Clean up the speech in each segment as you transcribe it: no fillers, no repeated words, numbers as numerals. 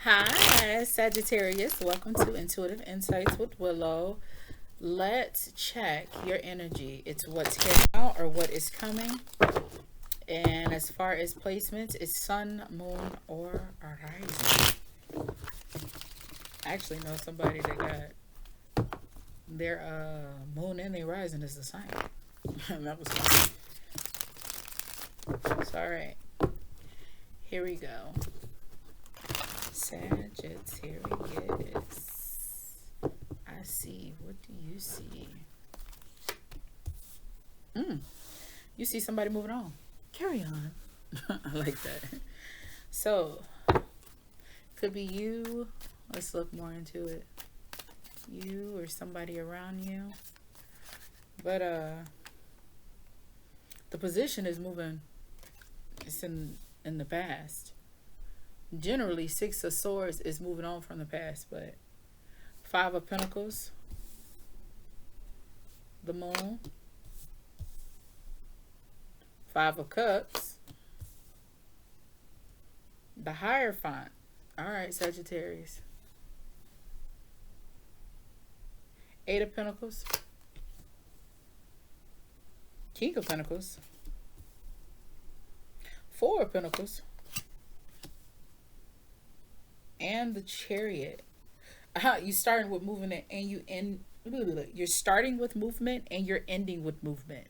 Hi, Sagittarius. Welcome to Intuitive Insights with Willow. Let's check your energy. It's what's here now or what is coming. And as far as placements, it's sun, moon, or rising. I actually know somebody that got their moon and their rising is the same. That was fun. So, all right. Here we go. Sagittarius. I see. What do you see? You see somebody moving on. Carry on. I like that. So, could be you. Let's look more into it. You or somebody around you. But the position is moving. It's in the past. Generally, Six of Swords is moving on from the past, but Five of Pentacles, the Moon, Five of Cups, the Hierophant. All right, Sagittarius. Eight of Pentacles, King of Pentacles, Four of Pentacles, and the Chariot. You starting with movement and you end. You're starting with movement and you're ending with movement.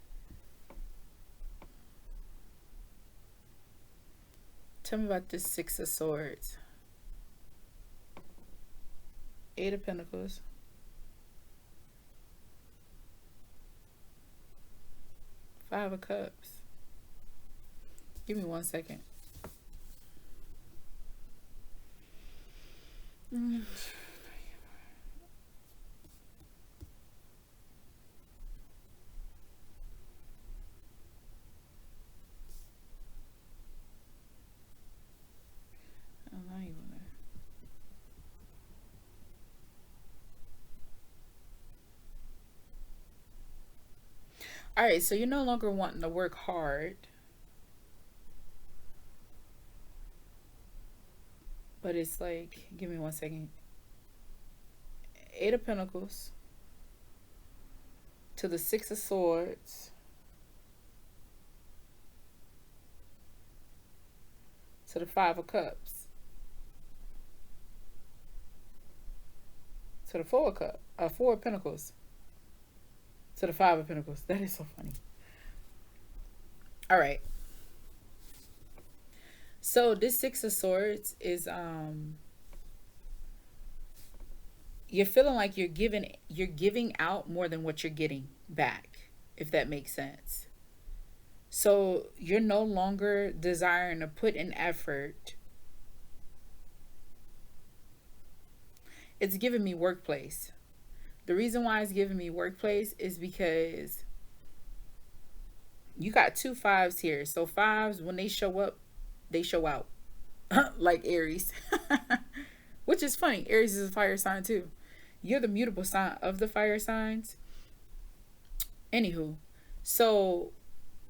Tell me about this Six of Swords. Eight of Pentacles. Five of Cups. Give me 1 second. All right, so you're no longer wanting to work hard, but it's like, give me 1 second. Eight of Pentacles to the Six of Swords to the Five of Cups to the Four of Pentacles to the Five of Pentacles. That is so funny. All right. So this Six of Swords is you're feeling like you're giving out more than what you're getting back, if that makes sense. So you're no longer desiring to put in effort. It's giving me workplace. The reason why it's giving me workplace is because you got two fives here. So fives, when they show up, they show out. Like Aries. Which is funny. Aries is a fire sign too. You're the mutable sign of the fire signs. Anywho, so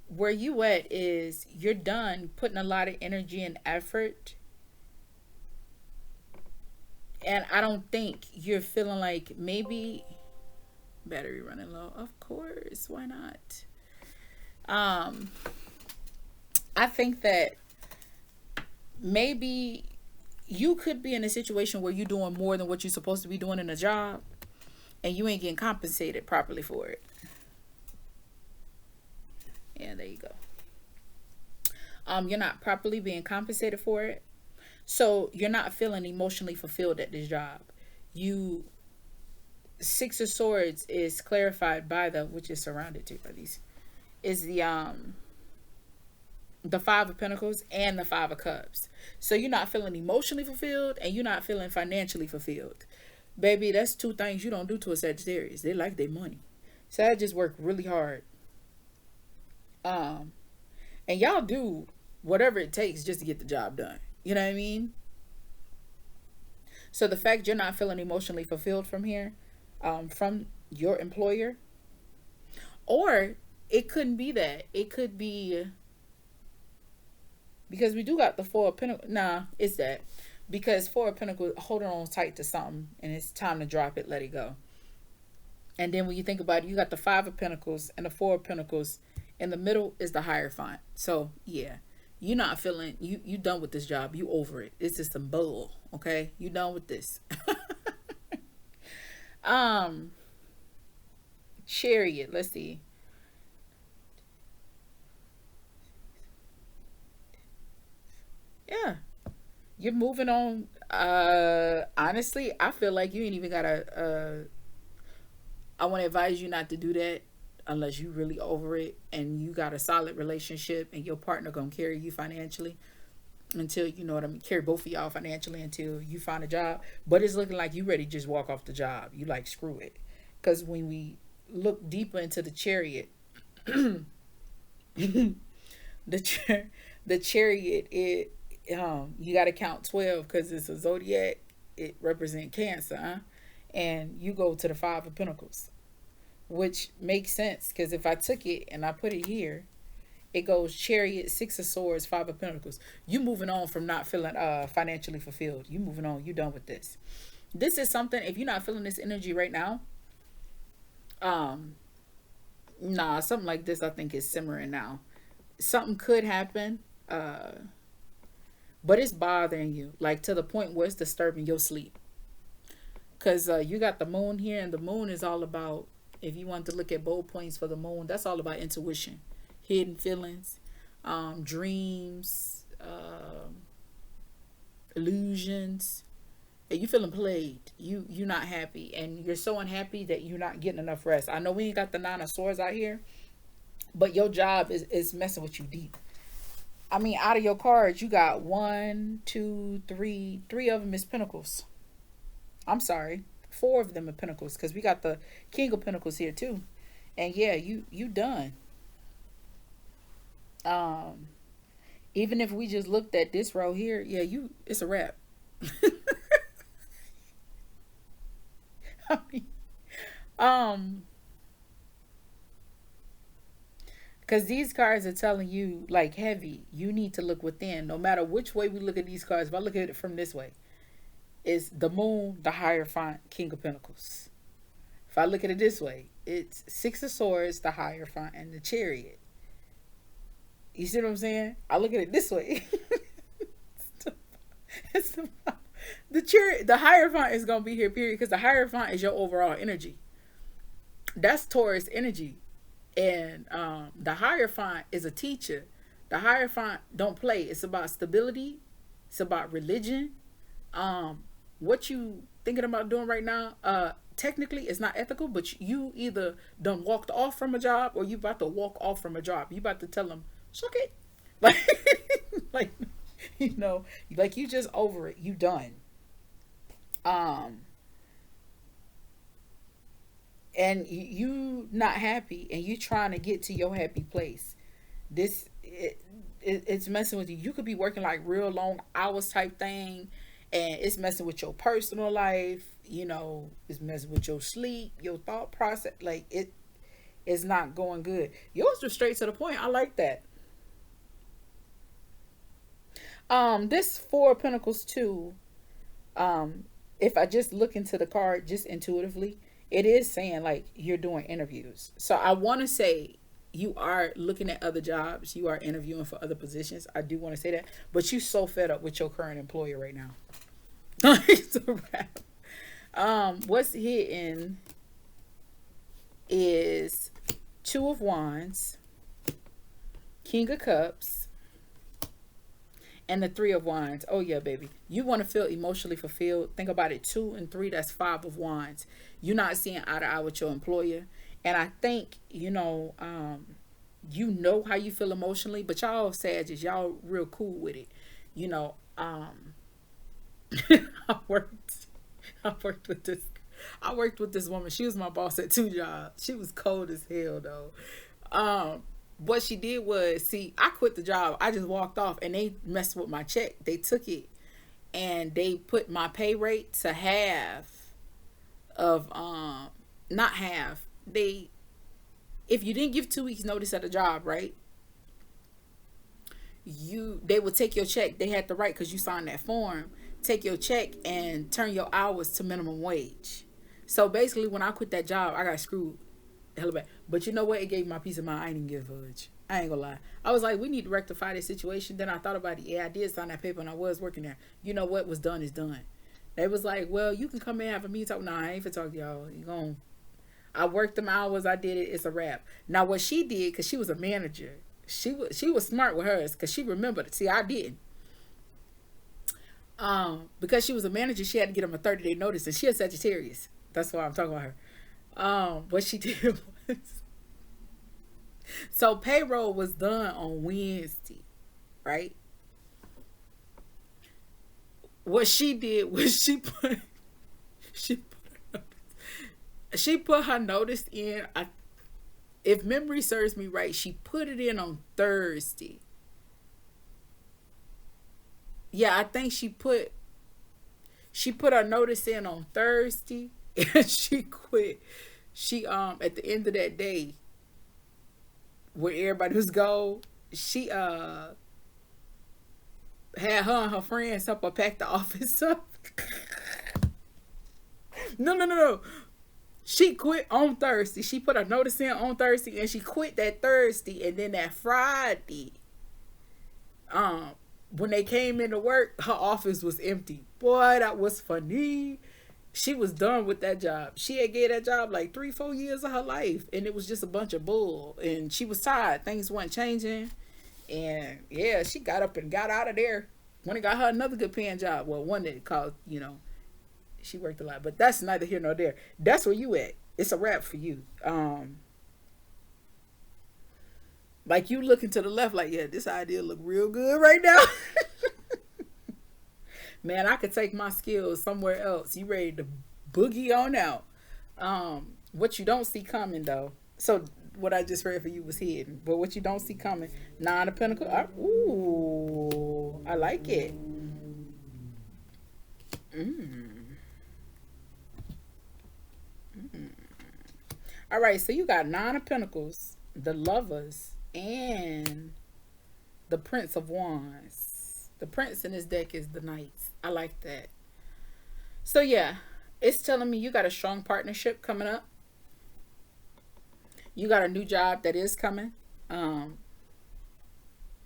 where you at is you're done putting a lot of energy and effort. And I don't think you're feeling like maybe battery running low. Of course, why not? I think that maybe you could be in a situation where you're doing more than what you're supposed to be doing in a job and you ain't getting compensated properly for it. Yeah, there you go. You're not properly being compensated for it. So you're not feeling emotionally fulfilled at this job. You, Six of Swords is clarified by the, which is surrounded too by these, is the Five of Pentacles and the Five of Cups. So you're not feeling emotionally fulfilled and you're not feeling financially fulfilled. Baby, that's two things you don't do to a Sagittarius. They like their money. Sag just work really hard. And y'all do whatever it takes just to get the job done. You know what I mean? So the fact you're not feeling emotionally fulfilled from here, from your employer, or it couldn't be that. It could be, because we do got the Four of Pentacles. Nah, it's that. Because Four of Pentacles, holding on tight to something, and it's time to drop it, let it go. And then when you think about it, you got the Five of Pentacles and the Four of Pentacles. In the middle is the Hierophant. So yeah, you're not feeling you done with this job. You over it. It's just some bull. Okay, you done with this. um, Chariot. Let's see. Yeah, you're moving on. Honestly, I feel like you ain't even gotta. I want to advise you not to do that unless you really over it and you got a solid relationship and your partner gonna carry you financially until, you know what I mean, carry both of y'all financially until you find a job. But it's looking like you ready to just walk off the job. You like screw it, because when we look deeper into the Chariot, the the Chariot, it you got to count 12 because it's a zodiac. It represents Cancer, huh? And you go to the Five of Pentacles, which makes sense because if I took it and I put it here, it goes Chariot, Six of Swords, Five of Pentacles. You moving on from not feeling financially fulfilled. You moving on. You done with this. This is something. If you're not feeling this energy right now, um, nah, something like this I think is simmering now. Something could happen, uh, but it's bothering you like to the point where it's disturbing your sleep. Because you got the moon here, and the moon is all about, if you want to look at bold points for the moon, that's all about intuition, hidden feelings, dreams, illusions. And you feeling played. You not happy, and you're so unhappy that you're not getting enough rest. I know we ain't got the Nine of Swords out here, but your job is messing with you deep. I mean, out of your cards, you got one, two, three of them is Pentacles. I'm sorry, four of them are Pentacles because we got the King of Pentacles here too. And yeah, you done. Um, Even if we just looked at this row here, yeah, you it's a wrap. I mean, um, because these cards are telling you like heavy, you need to look within. No matter which way we look at these cards, if I look at it from this way, it's the Moon, the Hierophant, King of Pentacles. If I look at it this way, it's Six of Swords, the Hierophant, and the Chariot. You see what I'm saying? I look at it this way. it's the Chariot, the Hierophant is gonna be here, period, because the Hierophant is your overall energy. That's Taurus energy, and the Hierophant is a teacher. The Hierophant don't play. It's about stability. It's about religion. What you thinking about doing right now? Technically, it's not ethical, but you either done walked off from a job or you about to walk off from a job. You about to tell them, suck it, like, like, like you just over it. You done. Um, and you not happy, and you trying to get to your happy place. This it's messing with you. You could be working like real long hours type thing, and it's messing with your personal life. It's messing with your sleep, your thought process. Like it is not going good. Yours was straight to the point. I like that. This Four of Pentacles too. If I just look into the card just intuitively, it is saying like you're doing interviews. So I want to say you are looking at other jobs. You are interviewing for other positions. I do want to say that, but you so fed up with your current employer right now. It's a wrap. What's hidden is Two of Wands, King of Cups, and the Three of Wands. Oh yeah, baby. You want to feel emotionally fulfilled. Think about it. 2 and 3, that's Five of Wands. You're not seeing eye to eye with your employer. And I think, how you feel emotionally, but y'all Sagittarius, y'all real cool with it. You know, I worked I worked with this woman. She was my boss at 2 jobs. She was cold as hell though. What she did was, see, I quit the job. I just walked off and they messed with my check. They took it and they put my pay rate to half of not half. If you didn't give 2 weeks notice at a job, right? They would take your check. They had the right, because you signed that form, take your check and turn your hours to minimum wage. So basically, when I quit that job, I got screwed hella bad. But you know what? It gave me my peace of mind. I ain't even give a fudge. I ain't gonna lie. I was like, we need to rectify this situation. Then I thought about it. Yeah, I did sign that paper and I was working there. You know what was done is done. They was like, well, you can come in and have a meeting talk. Nah, I ain't finna talk to y'all. You gon' I worked them hours. I did it. It's a wrap. Now what she did, because she was a manager, she was smart with hers because she remembered it. See, I didn't. Because she was a manager, she had to get them a 30-day notice, and she a Sagittarius. That's why I'm talking about her. What she did was, so payroll was done on Wednesday, right? What she did was she put she put her notice in. If memory serves me right, she put it in on Thursday. Yeah, I think she put her notice in on Thursday and she quit. She at the end of that day where everybody was gone, she had her and her friends help her pack the office up. No, no, no, no. She quit on Thursday. She put her notice in on Thursday and she quit that Thursday, and then that Friday, um, when they came into work, her office was empty. Boy, that was funny. She was done with that job. She had gave that job like 3, 4 years of her life, and it was just a bunch of bull. And she was tired. Things weren't changing, and yeah, she got up and got out of there. When it got her another good paying job. Well, one that called, she worked a lot, but that's neither here nor there. That's where you at. It's a wrap for you. Like you looking to the left, like, yeah, this idea look real good right now. Man, I could take my skills somewhere else. You ready to boogie on out? What you don't see coming though. So what I just read for you was hidden, but what you don't see coming, Nine of Pentacles. Ooh, I like it. Mm. Mm. All right, so you got Nine of Pentacles, the Lovers, and the Prince of Wands. The Prince in this deck is the Knights. I like that. So yeah, it's telling me you got a strong partnership coming up. You got a new job that is coming. Um,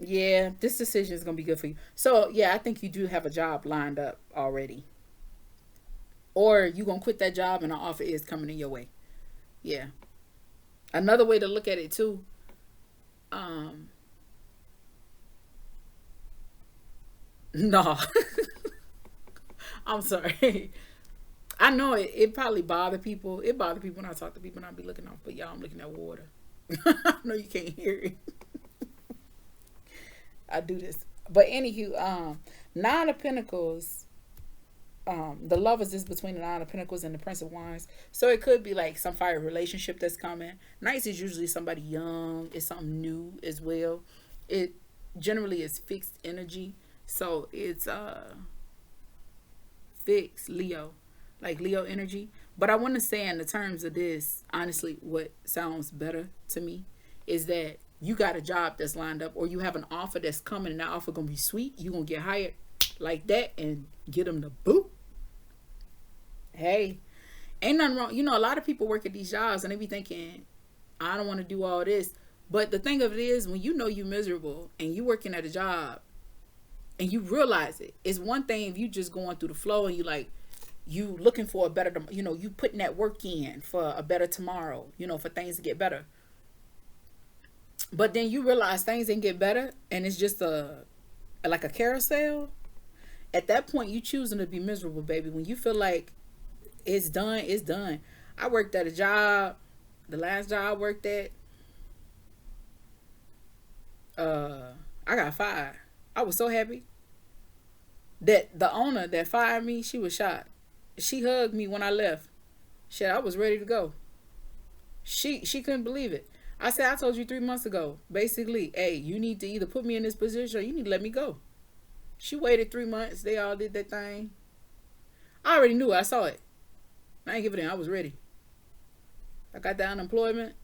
yeah, this decision is gonna be good for you. So yeah, I think you do have a job lined up already, or you gonna quit that job and an offer is coming in your way. Yeah. Another way to look at it too. Um, no, I'm sorry. I know it probably bother people. It bother people when I talk to people and I be looking off, but y'all, I'm looking at water. I know you can't hear it. I do this. But anywho, Nine of Pentacles, the Lovers is between the Nine of Pentacles and the Prince of Wands. So it could be like some fire relationship that's coming. Knights is usually somebody young. It's something new as well. It generally is fixed energy. So it's fixed Leo. Like Leo energy. But I want to say in the terms of this, honestly, what sounds better to me is that you got a job that's lined up, or you have an offer that's coming and that offer going to be sweet. You're going to get hired like that and get them the boot. Hey, ain't nothing wrong. A lot of people work at these jobs and they be thinking, I don't want to do all this. But the thing of it is, when you know you're miserable and you working at a job and you realize it, it's one thing if you just going through the flow and you looking for a better, you putting that work in for a better tomorrow, for things to get better. But then you realize things didn't get better and it's just like a carousel. At that point, you choosing to be miserable, baby. When you feel like it's done, it's done. I worked at a job, the last job I worked at, I got fired. I was so happy that the owner that fired me, she was shocked. She hugged me when I left. Shit, I was ready to go. She couldn't believe it. I said, I told you 3 months ago, basically, hey, you need to either put me in this position or you need to let me go. She waited 3 months. They all did that thing. I already knew it. I saw it. I ain't giving in. I was ready. I got the unemployment.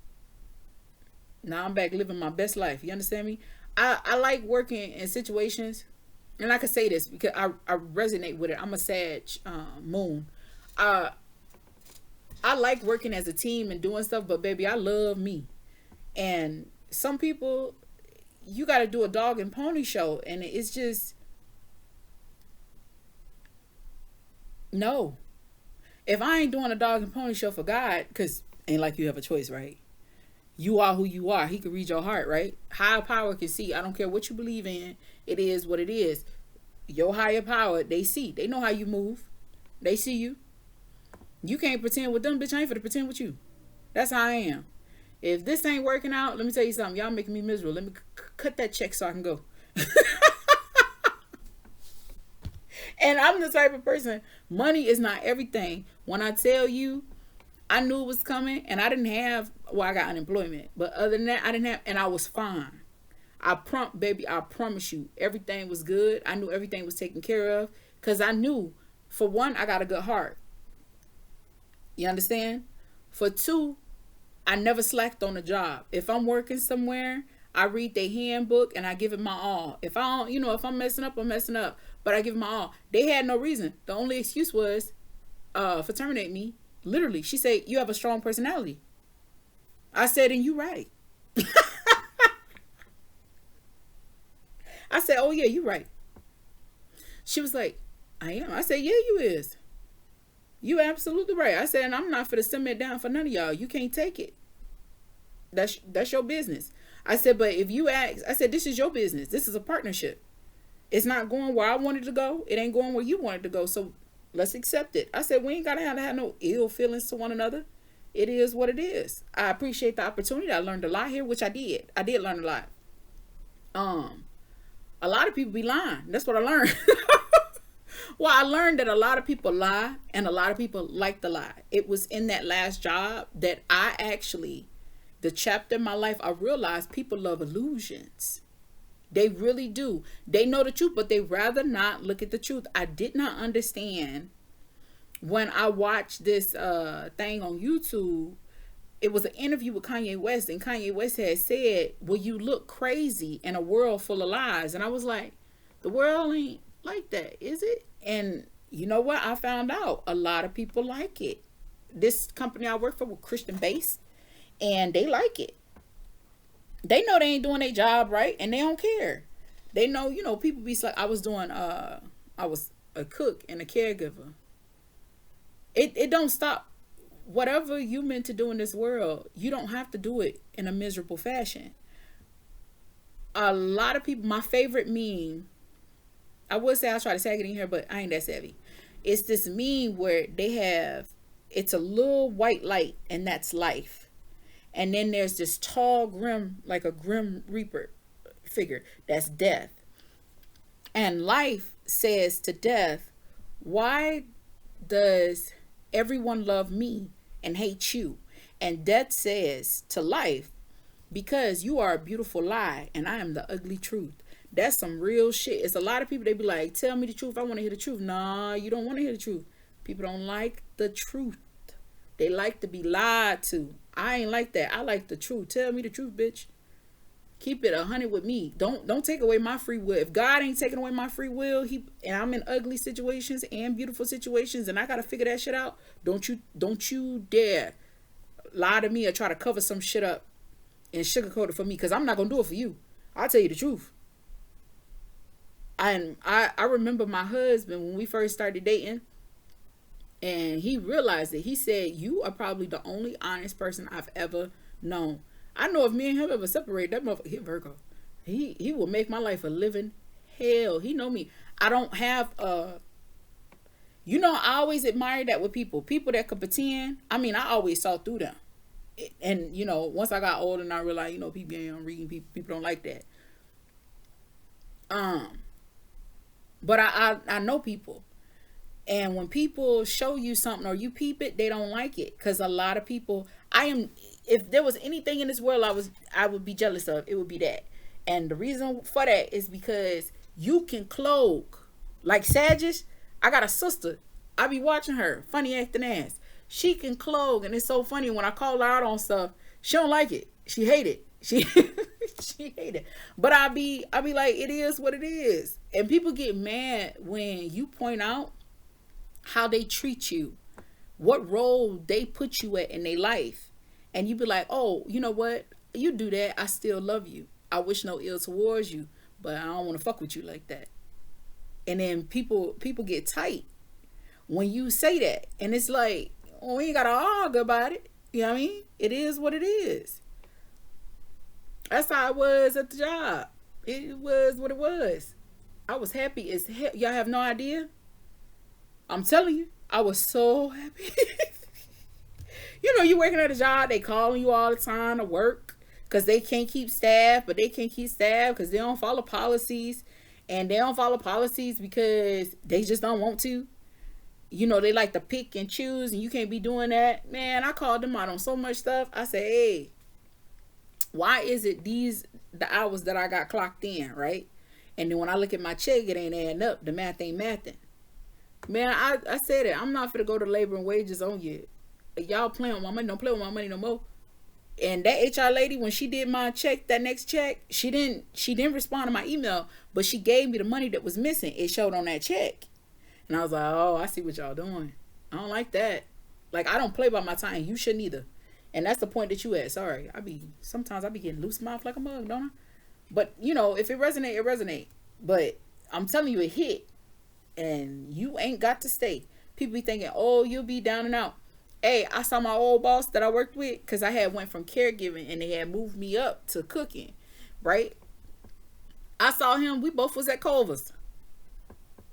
Now I'm back living my best life. You understand me? I like working in situations and I can say this because I resonate with it. I'm a Sag moon. Uh, I like working as a team and doing stuff, but baby, I love me. And some people, you got to do a dog and pony show, and it's just no. If I ain't doing a dog and pony show for God, because ain't like you have a choice, right? You are who you are. He can read your heart, right? Higher power can see. I don't care what you believe in. It is what it is. Your higher power, they see. They know how you move. They see you. You can't pretend with them, bitch. I ain't for to pretend with you. That's how I am. If this ain't working out, let me tell you something. Y'all making me miserable. Let me cut that check so I can go. And I'm the type of person, money is not everything. When I tell you, I knew it was coming and I didn't have, well, I got unemployment. But other than that, I didn't have, and I was fine. Baby, I promise you, everything was good. I knew everything was taken care of because I knew, for one, I got a good heart. You understand? For two, I never slacked on a job. If I'm working somewhere, I read their handbook and I give it my all. If I don't, if I'm messing up, I'm messing up. But I give it my all. They had no reason. The only excuse was for terminate me. Literally, she said, "You have a strong personality." I said, "And you right." I said, "Oh yeah, you right." She was like, "I am." I said, "Yeah, you is. You absolutely right." I said, "And I'm not for to send it down for none of y'all. You can't take it. That's your business." I said, "But if you ask," I said, "this is your business. This is a partnership. It's not going where I wanted to go. It ain't going where you wanted to go. So let's accept it." I said, "We ain't gotta have no ill feelings to one another. It is what it is." I appreciate the opportunity. I learned a lot here, which I did. I did learn a lot. Um, a lot of people be lying. That's what I learned. Well, I learned that a lot of people lie and a lot of people like to lie. It was in that last job that I actually, the chapter in my life, I realized people love illusions. They really do. They know the truth, but they rather not look at the truth. I did not understand when I watched this thing on YouTube. It was an interview with Kanye West, and Kanye West had said, "Well, you look crazy in a world full of lies." And I was like, the world ain't like that, is it? And you know what? I found out a lot of people like it. This company I work for was Christian based, and they like it. They know they ain't doing their job right, and they don't care. They know, people be like, I was a cook and a caregiver. It don't stop. Whatever you meant to do in this world, you don't have to do it in a miserable fashion. A lot of people, my favorite meme, I would say I'll try to tag it in here, but I ain't that savvy. It's this meme where it's a little white light, and that's life. And then there's this tall grim, like a grim reaper figure, that's death. And life says to death, "Why does everyone love me and hate you?" And death says to life, "Because you are a beautiful lie and I am the ugly truth." That's some real shit. It's a lot of people, they be like, "Tell me the truth. I want to hear the truth." Nah, you don't want to hear the truth. People don't like the truth. They like to be lied to. I ain't like that. I like the truth. Tell me the truth, bitch. Keep it 100 with me. Don't take away my free will. If God ain't taking away my free will, and I'm in ugly situations and beautiful situations, and I gotta figure that shit out. Don't you dare lie to me or try to cover some shit up and sugarcoat it for me, because I'm not gonna do it for you. I'll tell you the truth. And I remember my husband when we first started dating, and he realized it. He said, "You are probably the only honest person I've ever known." I know if me and him ever separate, that motherfucker, he Virgo. He will make my life a living hell. He know me. I don't have I always admire that with people. People that could pretend. I mean, I always saw through them. And once I got older and I realized, people ain't reading, people don't like that. But I know people. And when people show you something or you peep it, they don't like it. Because a lot of people, if there was anything in this world I would be jealous of, it would be that. And the reason for that is because you can cloak. Like Sagittarius, I got a sister. I be watching her, funny acting ass. She can cloak, and it's so funny when I call her out on stuff. She don't like it. She hate it. She She hate it. But I be like, it is what it is. And people get mad when you point out how they treat you, what role they put you at in their life. And you be like, oh, you know what? You do that, I still love you. I wish no ill towards you, but I don't want to fuck with you like that. And then people get tight when you say that. And it's like, oh, we ain't gotta argue about it. You know what I mean? It is what it is. That's how it was at the job. It was what it was. I was happy as hell. Y'all have no idea. I'm telling you, I was so happy. You know, you working at a job, they calling you all the time to work because they can't keep staff, but they can't keep staff because they don't follow policies. And they don't follow policies because they just don't want to. You know, they like to pick and choose, and you can't be doing that. Man, I called them out on so much stuff. I said, hey, why is it the hours that I got clocked in, right? And then when I look at my check, it ain't adding up. The math ain't mathing. Man, I said it. I'm not finna go to labor and wages on you. Y'all playing with my money. Don't play with my money no more. And that HR lady, when she did my check, that next check, she didn't respond to my email, but she gave me the money that was missing. It showed on that check. And I was like, oh, I see what y'all doing. I don't like that. Like, I don't play by my time. You shouldn't either. And that's the point that you at. Sorry. Sometimes I be getting loose mouth like a mug, don't I? But, you know, if it resonate, it resonate. But I'm telling you, it hit. And you ain't got to stay. People be thinking, oh, you'll be down and out. Hey, I saw my old boss that I worked with because I had went from caregiving and they had moved me up to cooking, right? I saw him. We both was at Culver's.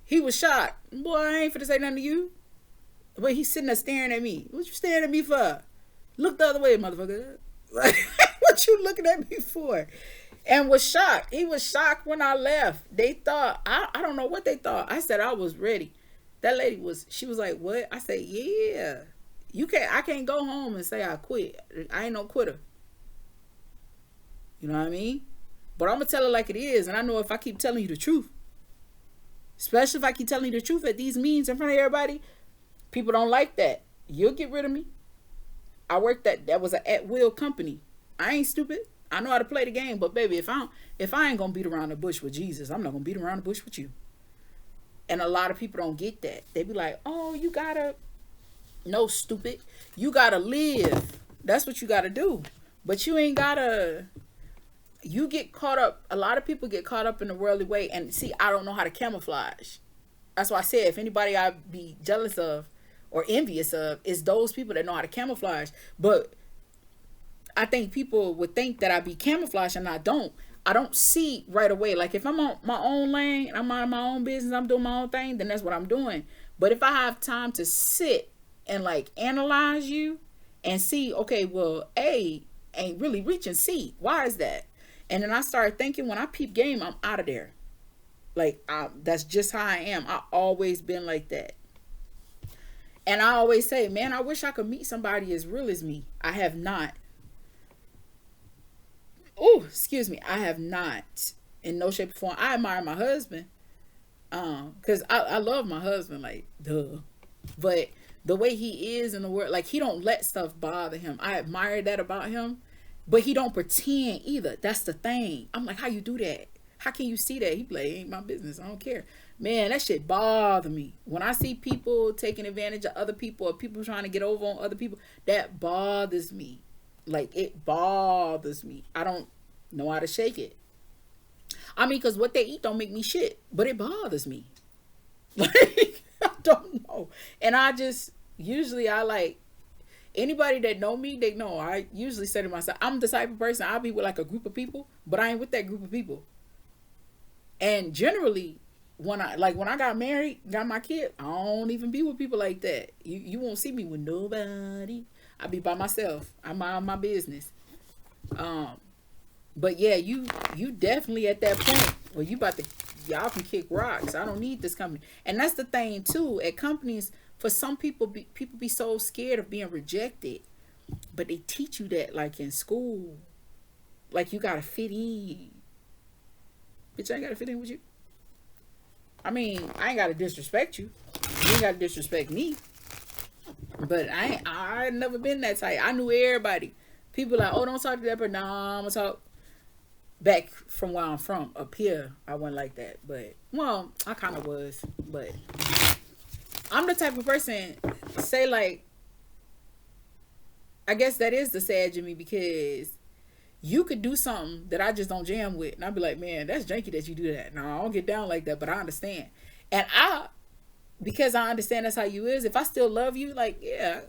He was shocked. Boy, I ain't finna say nothing to you. But he's sitting there staring at me. What you staring at me for? Look the other way, motherfucker. Like, what you looking at me for? And was shocked. He was shocked when I left. They thought, I don't know what they thought. I said I was ready. That lady she was like, what? I said, yeah. I can't go home and say I quit. I ain't no quitter. You know what I mean? But I'm going to tell her like it is. And I know if I keep telling you the truth, especially if I keep telling you the truth at these meetings in front of everybody, people don't like that. You'll get rid of me. I worked that was an at-will company. I ain't stupid. I know how to play the game. But baby, if I ain't going to beat around the bush with Jesus, I'm not going to beat around the bush with you. And a lot of people don't get that. They be like, oh, you got to. No, stupid. You gotta live. That's what you gotta do. But you ain't gotta. You get caught up. A lot of people get caught up in the worldly way. And see, I don't know how to camouflage. That's why I said if anybody I'd be jealous of or envious of is those people that know how to camouflage. But I think people would think that I be camouflaged and I don't. I don't see right away. Like if I'm on my own lane and I'm on my own business, I'm doing my own thing, then that's what I'm doing. But if I have time to sit and like analyze you and see, okay, well, A ain't really reaching C. Why is that? And then I started thinking when I peep game, I'm out of there. Like, that's just how I am. I always been like that. And I always say, man, I wish I could meet somebody as real as me. I have not. Oh, excuse me. I have not in no shape or form. I admire my husband. Because I love my husband, like, duh. But the way he is in the world, like he don't let stuff bother him. I admire that about him, but he don't pretend either. That's the thing. I'm like, how you do that? How can you see that? He be like, ain't my business. I don't care. Man, that shit bother me. When I see people taking advantage of other people or people trying to get over on other people, that bothers me. Like it bothers me. I don't know how to shake it. I mean, because what they eat don't make me shit, but it bothers me. Like, I don't know. And I like, anybody that know me, they know. I usually say to myself, I'm the type of person, I'll be with like a group of people, but I ain't with that group of people. And generally, when I got married, got my kid, I don't even be with people like that. You won't see me with nobody. I be by myself. I mind my business. But yeah, you definitely at that point where y'all can kick rocks. I don't need this company. And that's the thing too. At companies, for some people be so scared of being rejected, but they teach you that like in school, like you gotta fit in. Bitch, I ain't gotta fit in with you. I mean, I ain't gotta disrespect you. You ain't gotta disrespect me. But I never been that type. I knew everybody. People like, oh, don't talk to that person. Nah, I'm gonna talk. back from where I'm from, up here, I wasn't like that. But well, I kind of was. But I'm the type of person, say like, I guess that is the Sag in me, because you could do something that I just don't jam with, and I'd be like, man, that's janky that you do that. No, I don't get down like that, but I understand, and because I understand that's how you is. If I still love you, like, yeah,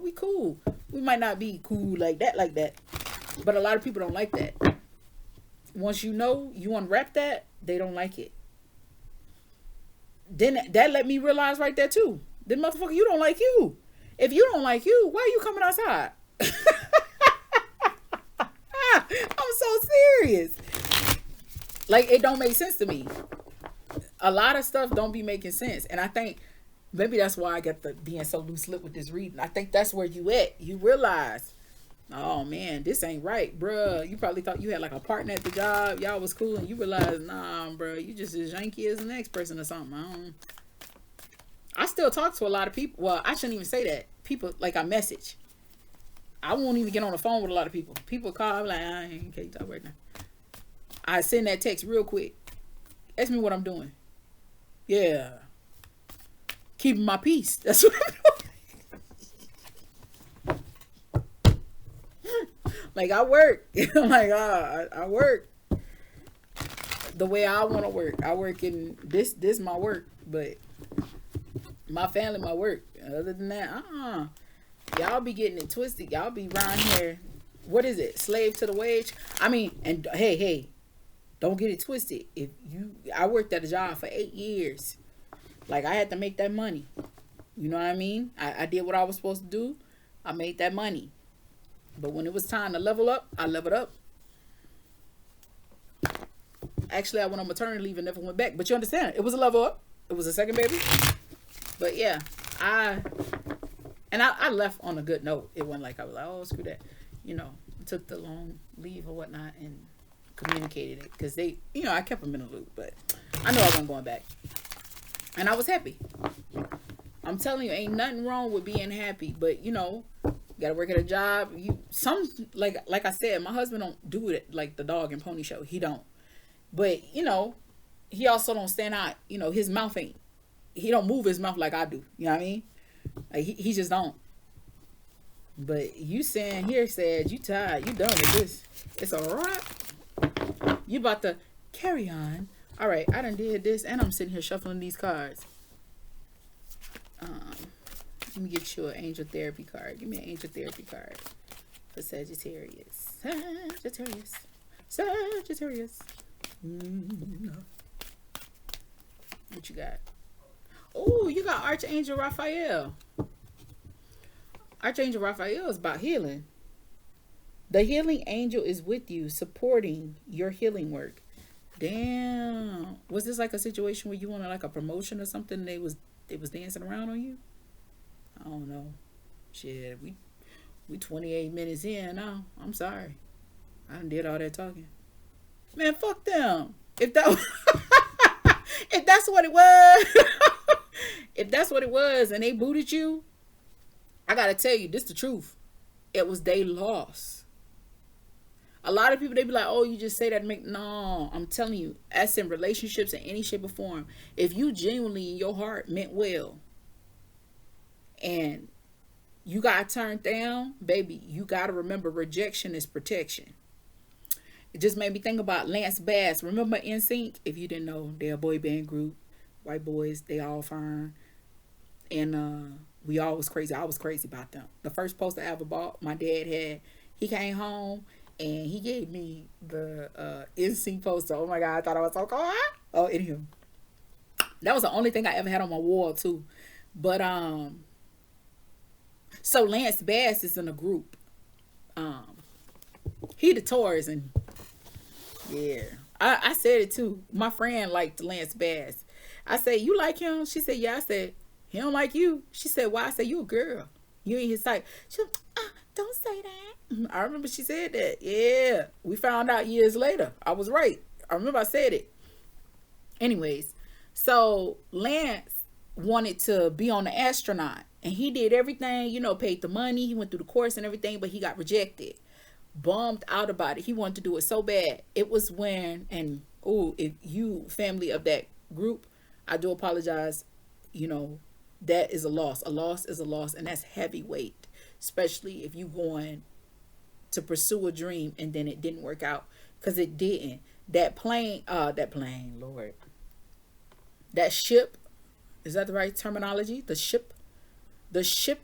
we cool. We might not be cool like that, but a lot of people don't like that. Once you unwrap that, they don't like it. Then that let me realize right there too. Then motherfucker, you don't like you. If you don't like you, why are you coming outside? I'm so serious. Like, it don't make sense to me. A lot of stuff don't be making sense, and I think maybe that's why I get the being so loose lip with this reading. I think that's where you at. You realize, oh man, this ain't right, bruh. You probably thought you had like a partner at the job, y'all was cool, and you realize, nah, bruh, you just as janky as the next person or something. I still talk to a lot of people. Well, I shouldn't even say that. People, like, I message. I won't even get on the phone with a lot of people. People call, I'm like, I can't talk right now. I send that text real quick. Ask me what I'm doing. Yeah. Keeping my peace. That's what I'm doing. Like, I work. I'm like, I work the way I want to work. I work in this my work, but my family, my work. Other than that, y'all be getting it twisted. Y'all be around here. What is it? Slave to the wage? I mean, and hey, don't get it twisted. I worked at a job for 8 years. Like, I had to make that money. You know what I mean? I did what I was supposed to do. I made that money. But when it was time to level up, I leveled up. Actually, I went on maternity leave and never went back. But you understand, it was a level up. It was a second baby. But yeah, I left on a good note. It wasn't like I was like, oh, screw that. Took the long leave or whatnot and communicated it. Because I kept them in the loop. But I know I wasn't going back. And I was happy. I'm telling you, ain't nothing wrong with being happy. But, you gotta work at a job. Like I said, my husband don't do it like the dog and pony show. He don't. But, he also don't stand out. His mouth ain't. He don't move his mouth like I do. You know what I mean? Like, he just don't. But you saying here, said you tired, you done with this. It's a wrap. You about to carry on. All right, I done did this, and I'm sitting here shuffling these cards. Let me get you an angel therapy card. Give me an angel therapy card for Sagittarius. Sagittarius. What you got? Oh, you got Archangel Raphael. Archangel Raphael is about healing. The healing angel is with you, supporting your healing work. Damn. Was this like a situation where you wanted like a promotion or something? They was dancing around on you? I don't know. Shit, we 28 minutes in now. I'm sorry. I done did all that talking. Man, fuck them. If that's what it was, if that's what it was, and they booted you, I gotta tell you, this the truth. It was they loss. A lot of people, they be like, oh, you just say that to make... No, I'm telling you, as in relationships in any shape or form, if you genuinely in your heart meant well and you got turned down, baby, you got to remember rejection is protection. It just made me think about Lance Bass. Remember NSYNC? If you didn't know, they're a boy band group. White boys, they all fine. And we all was crazy. I was crazy about them. The first poster I ever bought, my dad had, he came home and he gave me the NSYNC poster. Oh my God, I thought I was so cool. Oh, anywho. That was the only thing I ever had on my wall too. But so Lance Bass is in a group. He the Taurus, and yeah, I said it too. My friend liked Lance Bass. I said, you like him? She said, yeah. I said, he don't like you. She said, why? I said, you a girl. You ain't his type. She said, don't say that. I remember she said that. Yeah. We found out years later. I was right. I remember I said it. Anyways, so Lance wanted to be on the astronaut. And he did everything, paid the money. He went through the course and everything, but he got rejected. bummed out about it. He wanted to do it so bad. It was when, and oh, if you family of that group, I do apologize. You know, that is a loss. A loss is a loss, and that's heavy weight, especially if you going to pursue a dream and then it didn't work out, because it didn't. That plane, Lord, that ship, is that the right terminology? The ship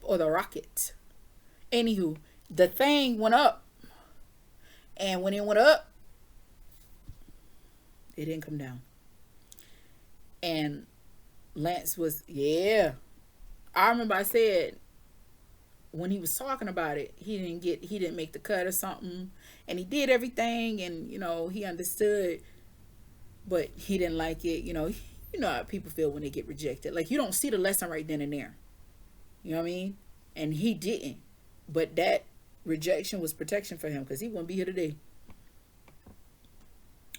or the rocket. Anywho, the thing went up, and when it went up, it didn't come down. And Lance was, yeah. I remember I said when he was talking about it, he didn't make the cut or something, and he did everything, and he understood, but he didn't like it. You know how people feel when they get rejected. Like, you don't see the lesson right then and there. You know what I mean? And he didn't. But that rejection was protection for him, because he wouldn't be here today.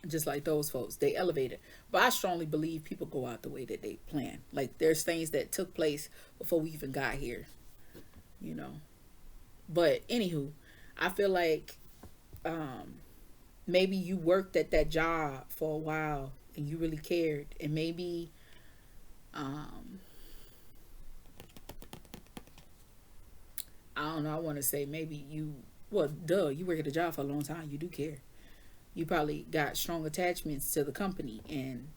Just like those folks, they elevated. But I strongly believe people go out the way that they plan. Like, there's things that took place before we even got here. You know. But anywho, I feel like maybe you worked at that job for a while and you really cared, and maybe I don't know, I want to say maybe you work at the job for a long time, you do care. You probably got strong attachments to the company, and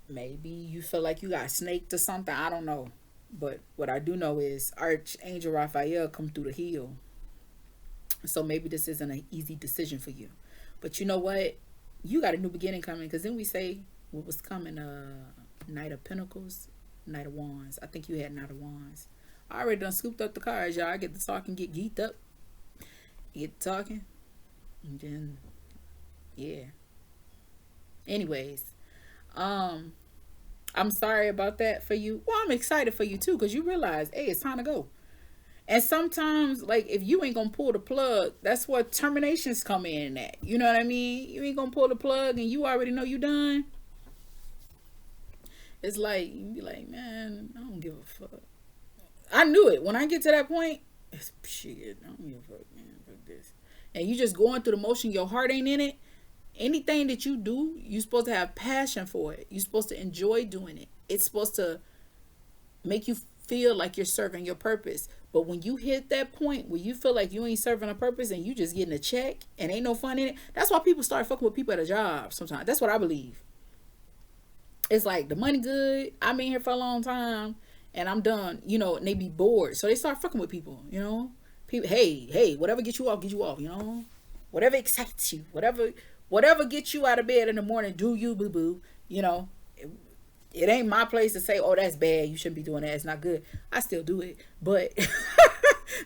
maybe you feel like you got snaked or something. I don't know. But what I do know is Archangel Raphael come through the heel. So maybe this isn't an easy decision for you. But you know what? You got a new beginning coming, because then we say what was coming, Knight of Pentacles, Knight of Wands. I think you had Knight of Wands. I already done scooped up the cards, y'all. I get to talking, get geeked up. Get to talking. And then, yeah. Anyways, I'm sorry about that for you. Well, I'm excited for you too, because you realize, hey, it's time to go. And sometimes, like, if you ain't gonna pull the plug, that's what terminations come in at. You know what I mean? You ain't gonna pull the plug and you already know you done. It's like, you be like, man, I don't give a fuck. I knew it. When I get to that point, it's shit. I don't give a fuck, man. Fuck this. And you just going through the motion, your heart ain't in it. Anything that you do, you're supposed to have passion for it. You're supposed to enjoy doing it. It's supposed to make you feel like you're serving your purpose. But when you hit that point where you feel like you ain't serving a purpose and you just getting a check and ain't no fun in it, that's why people start fucking with people at a job sometimes. That's what I believe. It's like, the money good, I've been here for a long time and I'm done, and they be bored. So they start fucking with people, People, hey, whatever gets you off, Whatever excites you, whatever gets you out of bed in the morning, do you, boo boo, it ain't my place to say, oh, that's bad, you shouldn't be doing that, it's not good. I still do it. But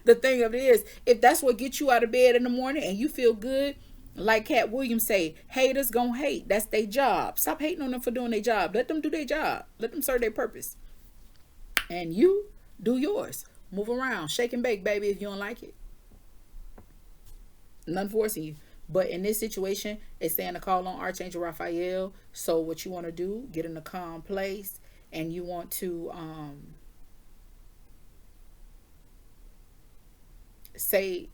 the thing of it is, if that's what gets you out of bed in the morning and you feel good, like Cat Williams say, haters gonna hate. That's their job. Stop hating on them for doing their job. Let them do their job. Let them serve their purpose. And you do yours. Move around. Shake and bake, baby, if you don't like it. None forcing you. But in this situation, it's saying to call on Archangel Raphael. So what you want to do, get in a calm place, and you want to say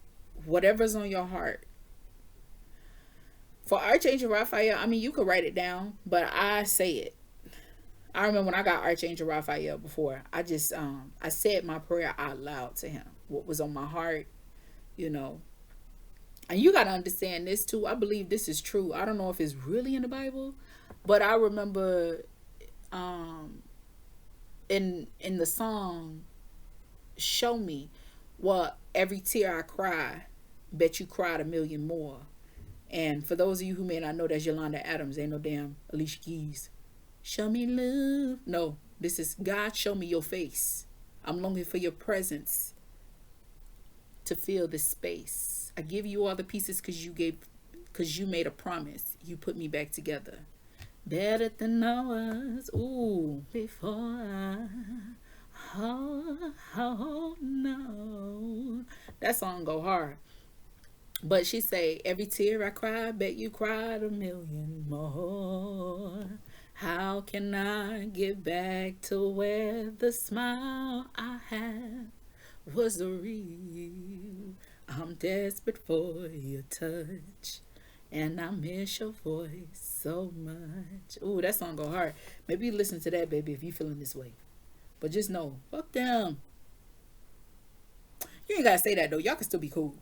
whatever's on your heart. For Archangel Raphael, I mean, you could write it down, but I say it. I remember when I got Archangel Raphael before, I just I said my prayer out loud to him. What was on my heart, you know. And you got to understand this too. I believe this is true. I don't know if it's really in the Bible, but I remember in the song Show Me, well, every tear I cry, bet you cried a million more. And for those of you who may not know, that's Yolanda Adams. Ain't no damn Alicia Keys. Show me love. No, this is God, show me your face. I'm longing for your presence to fill this space. I give you all the pieces because you made a promise. You put me back together. Better than I was. Ooh, before oh no. That song go hard. But she say, every tear I cry, bet you cried a million more. How can I get back to where the smile I had was the real? I'm desperate for your touch. And I miss your voice so much. Ooh, that song go hard. Maybe you listen to that, baby, if you feeling this way. But just know, fuck them. You ain't gotta say that though. Y'all can still be cool.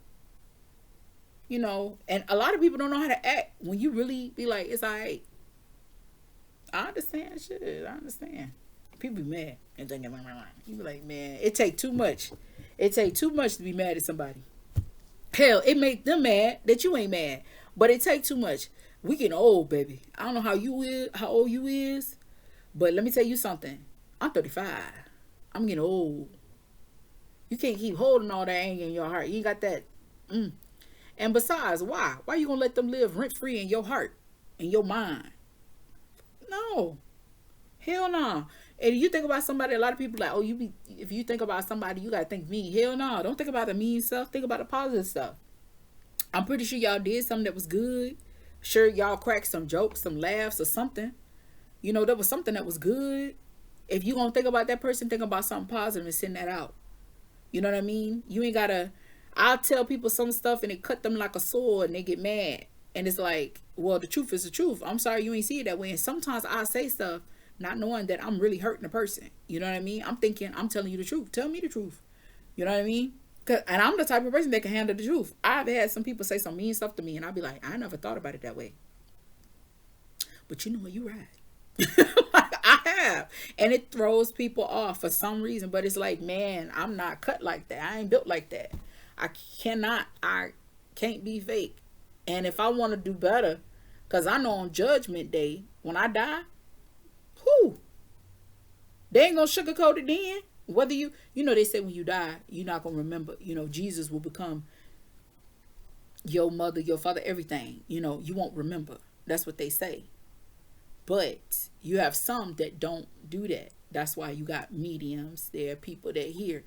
You know, and a lot of people don't know how to act when you really be like, it's alright. I understand shit. I understand. People be mad and then you be like, man, it take too much. It take too much to be mad at somebody. Hell, it make them mad that you ain't mad. But it take too much. We getting old, baby. I don't know how old you is, but let me tell you something. I'm 35. I'm getting old. You can't keep holding all that anger in your heart. You ain't got that. And besides, why? Why you gonna let them live rent free in your heart, in your mind? No, hell no. And you think about somebody. A lot of people like, oh, if you think about somebody, you gotta think mean. Hell no. Don't think about the mean stuff. Think about the positive stuff. I'm pretty sure y'all did something that was good. Sure, y'all cracked some jokes, some laughs, or something. You know, there was something that was good. If you gonna think about that person, think about something positive and send that out. You know what I mean? You ain't gotta. I'll tell people some stuff and it cut them like a sword and they get mad. And it's like, well, the truth is the truth. I'm sorry you ain't see it that way. And sometimes I say stuff not knowing that I'm really hurting a person. You know what I mean? I'm thinking I'm telling you the truth. Tell me the truth. You know what I mean? And I'm the type of person that can handle the truth. I've had some people say some mean stuff to me and I'll be like, I never thought about it that way. But you know what? You're right. I have. And it throws people off for some reason. But it's like, man, I'm not cut like that. I ain't built like that. I can't be fake. And if I want to do better, because I know on Judgment Day, when I die, whoo, they ain't going to sugarcoat it then. Whether you know, they say when you die, you're not going to remember. You know, Jesus will become your mother, your father, everything. You know, you won't remember. That's what they say. But you have some that don't do that. That's why you got mediums. There are people that hear.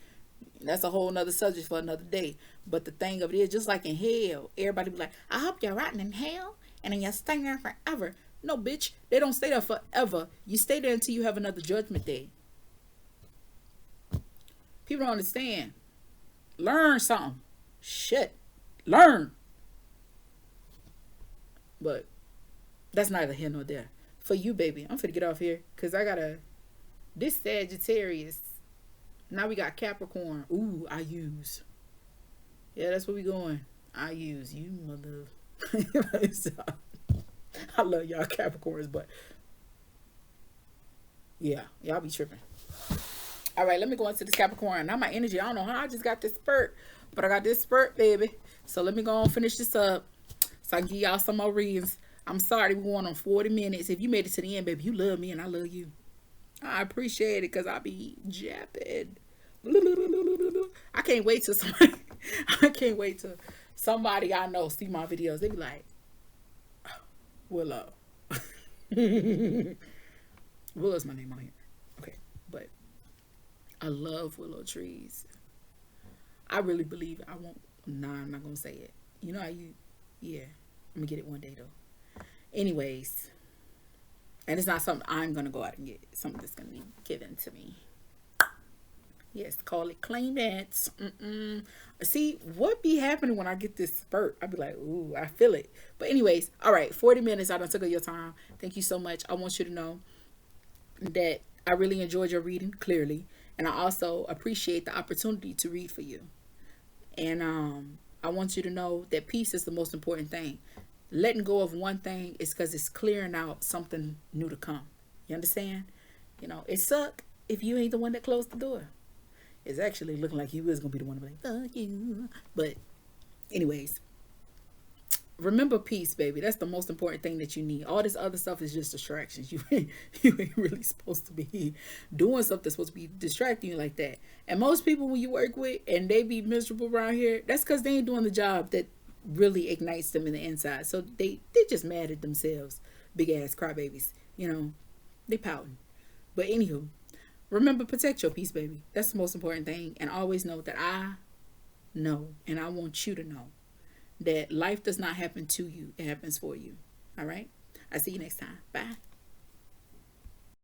That's a whole nother subject for another day. But the thing of it is, just like in hell, everybody be like, I hope you're rotting in hell and then you're staying there forever. No, bitch. They don't stay there forever. You stay there until you have another judgment day. People don't understand. Learn something. Shit. Learn. But that's neither here nor there. For you, baby, I'm finna get off here. Because I got this Sagittarius. Now we got Capricorn. Ooh, I use. Yeah, that's where we going. I use. You mother. I love y'all Capricorns, but yeah, y'all be tripping. All right, let me go into this Capricorn. Now my energy, I don't know how I just got this spurt, but I got this spurt, baby. So let me go and finish this up so I can give y'all some more readings. I'm sorry we're going on 40 minutes. If you made it to the end, baby, you love me and I love you. I appreciate it because I be japping. I can't wait till somebody I know see my videos. They be like, Willow. Willow's my name on here. Okay, but I love willow trees. I really believe it. I'm not gonna say it. You know how yeah. I'm gonna get it one day though. Anyways, and it's not something I'm gonna go out and get. It's something that's gonna be given to me. Yes, call it claim it. See, what be happening when I get this spurt? I be like, ooh, I feel it. But anyways, all right, 40 minutes. I done took up your time. Thank you so much. I want you to know that I really enjoyed your reading, clearly. And I also appreciate the opportunity to read for you. And I want you to know that peace is the most important thing. Letting go of one thing is because it's clearing out something new to come. You understand? You know, it suck if you ain't the one that closed the door. It's actually looking like you is going to be the one to be like, fuck you. But anyways, remember peace, baby. That's the most important thing that you need. All this other stuff is just distractions. You ain't really supposed to be doing stuff that's supposed to be distracting you like that. And most people when you work with and they be miserable around here, that's because they ain't doing the job that really ignites them in the inside. So they just mad at themselves. Big ass crybabies. You know, they pouting. But anywho, remember, protect your peace, baby. That's the most important thing. And always know that I know, and I want you to know, that life does not happen to you. It happens for you. All right? I'll see you next time. Bye.